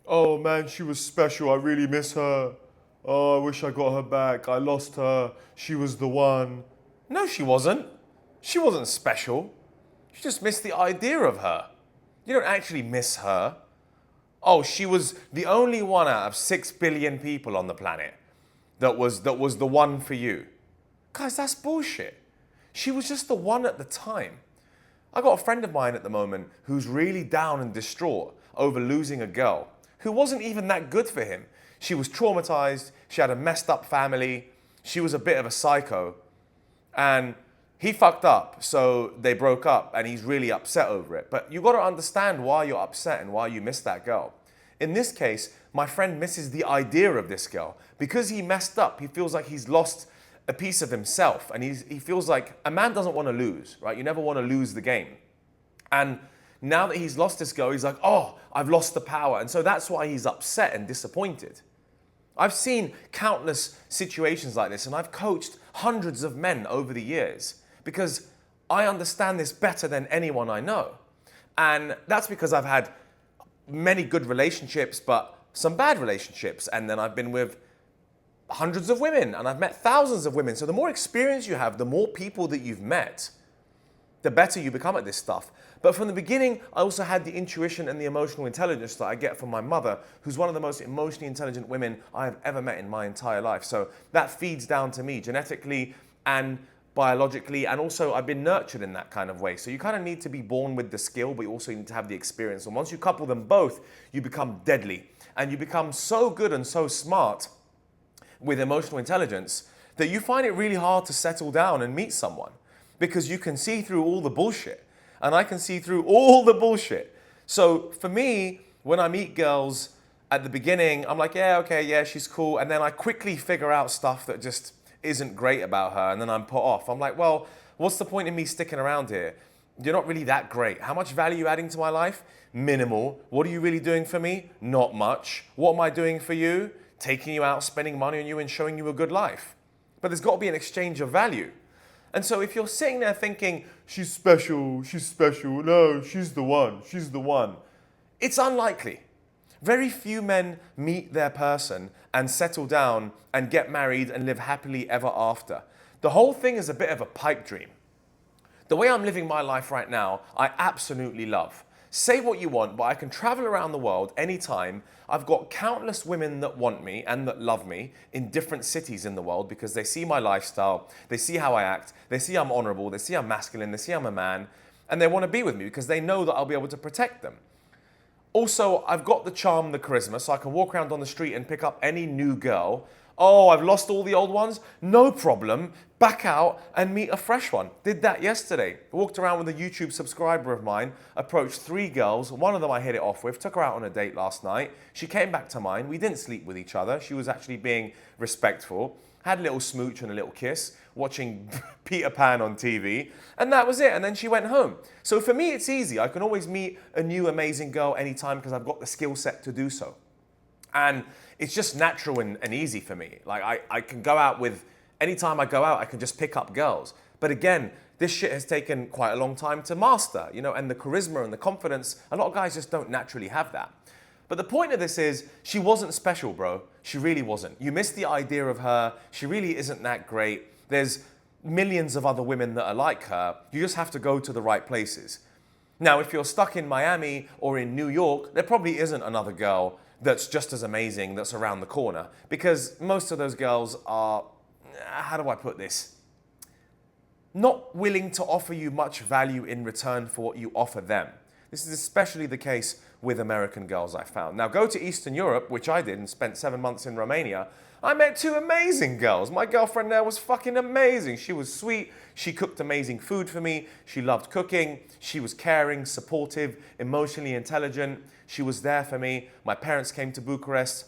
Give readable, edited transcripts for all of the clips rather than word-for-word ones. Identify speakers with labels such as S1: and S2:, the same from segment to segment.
S1: Oh man, she was special. I really miss her. Oh, I wish I got her back. I lost her. She was the one. No, she wasn't. She wasn't special. You just missed the idea of her. You don't actually miss her. Oh, she was the only one out of 6 billion people on the planet that was the one for you. Guys, that's bullshit. She was just the one at the time. I got a friend of mine at the moment who's really down and distraught over losing a girl who wasn't even that good for him. She was traumatized, she had a messed up family, she was a bit of a psycho, and he fucked up, so they broke up, and he's really upset over it. But you got to understand why you're upset and why you miss that girl. In this case, my friend misses the idea of this girl. Because he messed up, he feels like he's lost a piece of himself, and he feels like a man doesn't want to lose, right? You never want to lose the game. And now that he's lost this girl, he's like, oh, I've lost the power. And so that's why he's upset and disappointed. I've seen countless situations like this, and I've coached hundreds of men over the years because I understand this better than anyone I know. And that's because I've had many good relationships, but some bad relationships. And then I've been with hundreds of women, and I've met thousands of women. So the more experience you have, the more people that you've met, the better you become at this stuff. But from the beginning, I also had the intuition and the emotional intelligence that I get from my mother, who's one of the most emotionally intelligent women I have ever met in my entire life. So that feeds down to me genetically and biologically, and also I've been nurtured in that kind of way. So you kind of need to be born with the skill, but you also need to have the experience. And once you couple them both, you become deadly. And you become so good and so smart with emotional intelligence that you find it really hard to settle down and meet someone because you can see through all the bullshit. And I can see through all the bullshit. So for me, when I meet girls at the beginning, I'm like, yeah, okay, yeah, she's cool. And then I quickly figure out stuff that just isn't great about her. And then I'm put off. I'm like, well, what's the point in me sticking around here? You're not really that great. How much value are you adding to my life? Minimal. What are you really doing for me? Not much. What am I doing for you? Taking you out, spending money on you, and showing you a good life. But there's got to be an exchange of value. And so if you're sitting there thinking, she's special, no, she's the one, it's unlikely. Very few men meet their person and settle down and get married and live happily ever after. The whole thing is a bit of a pipe dream. The way I'm living my life right now, I absolutely love. Say what you want, but I can travel around the world anytime. I've got countless women that want me and that love me in different cities in the world because they see my lifestyle, they see how I act, they see I'm honorable, they see I'm masculine, they see I'm a man, and they want to be with me because they know that I'll be able to protect them. Also, I've got the charm, the charisma, so I can walk around on the street and pick up any new girl. Oh, I've lost all the old ones? No problem. Back out and meet a fresh one. Did that yesterday. Walked around with a YouTube subscriber of mine, approached 3 girls. One of them I hit it off with, took her out on a date last night. She came back to mine. We didn't sleep with each other. She was actually being respectful. Had a little smooch and a little kiss, watching Peter Pan on TV, and that was it. And then she went home. So for me, it's easy. I can always meet a new amazing girl anytime because I've got the skill set to do so. And it's just natural and easy for me. Like I can go out with, anytime I go out, I can just pick up girls. But again, this shit has taken quite a long time to master, and the charisma and the confidence, a lot of guys just don't naturally have that. But the point of this is, she wasn't special, bro. She really wasn't. You missed the idea of her. She really isn't that great. There's millions of other women that are like her. You just have to go to the right places. Now, if you're stuck in Miami or in New York, there probably isn't another girl that's just as amazing that's around the corner because most of those girls are, how do I put this? Not willing to offer you much value in return for what you offer them. This is especially the case with American girls, I found. Now, go to Eastern Europe, which I did and spent 7 months in Romania. I met 2 amazing girls. My girlfriend there was fucking amazing. She was sweet. She cooked amazing food for me. She loved cooking. She was caring, supportive, emotionally intelligent. She was there for me. My parents came to Bucharest.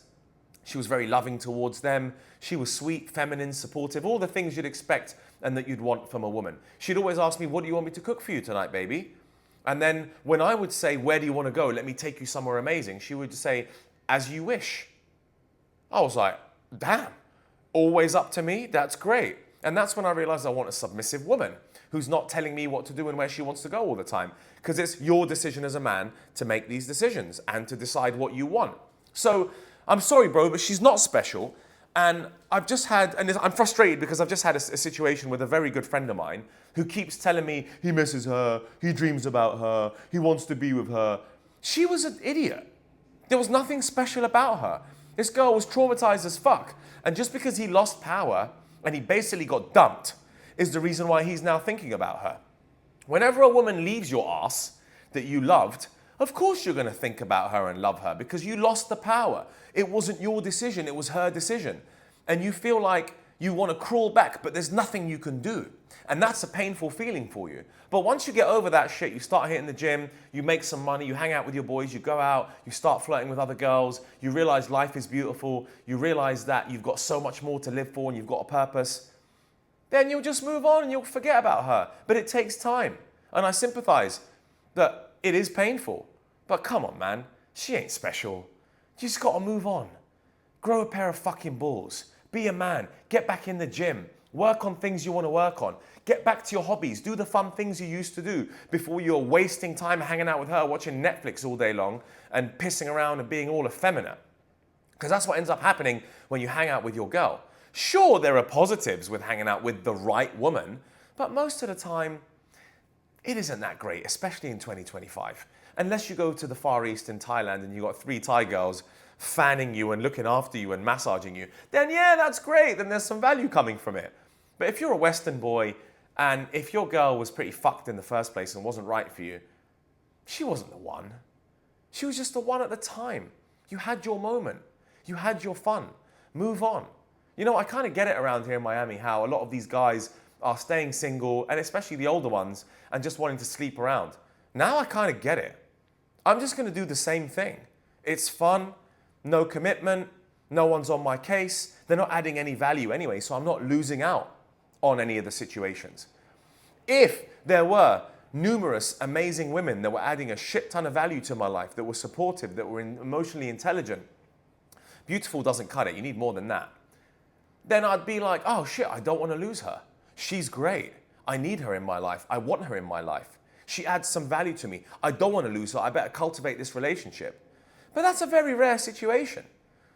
S1: She was very loving towards them. She was sweet, feminine, supportive, all the things you'd expect and that you'd want from a woman. She'd always ask me, what do you want me to cook for you tonight, baby? And then when I would say, where do you want to go? Let me take you somewhere amazing. She would say, as you wish. I was like, damn, always up to me? That's great. And that's when I realized I want a submissive woman who's not telling me what to do and where she wants to go all the time. Because it's your decision as a man to make these decisions and to decide what you want. So I'm sorry, bro, but she's not special. And I'm frustrated because I've just had a situation with a very good friend of mine who keeps telling me he misses her, he dreams about her, he wants to be with her. She was an idiot. There was nothing special about her. This girl was traumatized as fuck. And just because he lost power and he basically got dumped is the reason why he's now thinking about her. Whenever a woman leaves your ass that you loved, of course you're going to think about her and love her because you lost the power. It wasn't your decision, it was her decision. And you feel like you want to crawl back, but there's nothing you can do. And that's a painful feeling for you. But once you get over that shit, you start hitting the gym, you make some money, you hang out with your boys, you go out, you start flirting with other girls, you realize life is beautiful, you realize that you've got so much more to live for and you've got a purpose, then you'll just move on and you'll forget about her. But it takes time. And I sympathize that it is painful. But come on, man, she ain't special. You just gotta move on. Grow a pair of fucking balls. Be a man. Get back in the gym. Work on things you want to work on. Get back to your hobbies. Do the fun things you used to do before you're wasting time hanging out with her, watching Netflix all day long and pissing around and being all effeminate. Because that's what ends up happening when you hang out with your girl. Sure, there are positives with hanging out with the right woman, but most of the time, it isn't that great, especially in 2025. Unless you go to the Far East in Thailand and you've got 3 Thai girls fanning you and looking after you and massaging you, then yeah, that's great. Then there's some value coming from it. But if you're a Western boy and if your girl was pretty fucked in the first place and wasn't right for you, she wasn't the one. She was just the one at the time. You had your moment. You had your fun. Move on. You know, I kind of get it around here in Miami how a lot of these guys are staying single, and especially the older ones, and just wanting to sleep around. Now I kind of get it. I'm just going to do the same thing. It's fun. No commitment, no one's on my case, they're not adding any value anyway, so I'm not losing out on any of the situations. If there were numerous amazing women that were adding a shit ton of value to my life, that were supportive, that were emotionally intelligent, beautiful doesn't cut it, you need more than that, then I'd be like, oh shit, I don't want to lose her. She's great. I need her in my life. I want her in my life. She adds some value to me. I don't want to lose her. I better cultivate this relationship. But that's a very rare situation.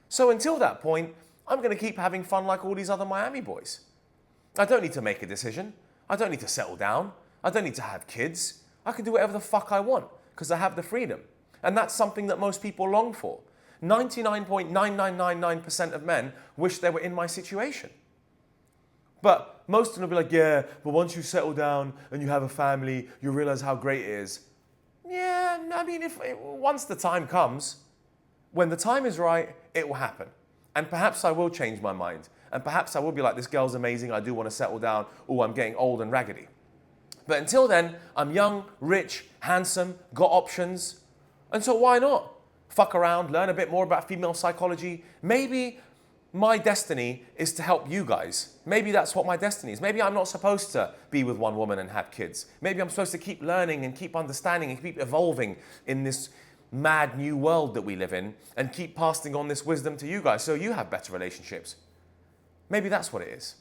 S1: So until that point, I'm going to keep having fun like all these other Miami boys. I don't need to make a decision. I don't need to settle down. I don't need to have kids. I can do whatever the fuck I want because I have the freedom. And that's something that most people long for. 99.9999% of men wish they were in my situation. But most of them will be like, yeah, but once you settle down and you have a family, you realize how great it is. Yeah, I mean, once the time comes, when the time is right, it will happen. And perhaps I will change my mind. And perhaps I will be like, this girl's amazing, I do want to settle down. Oh, I'm getting old and raggedy. But until then, I'm young, rich, handsome, got options. And so why not? Fuck around, learn a bit more about female psychology. Maybe my destiny is to help you guys. Maybe that's what my destiny is. Maybe I'm not supposed to be with one woman and have kids. Maybe I'm supposed to keep learning and keep understanding and keep evolving in this mad new world that we live in and keep passing on this wisdom to you guys so you have better relationships. Maybe that's what it is.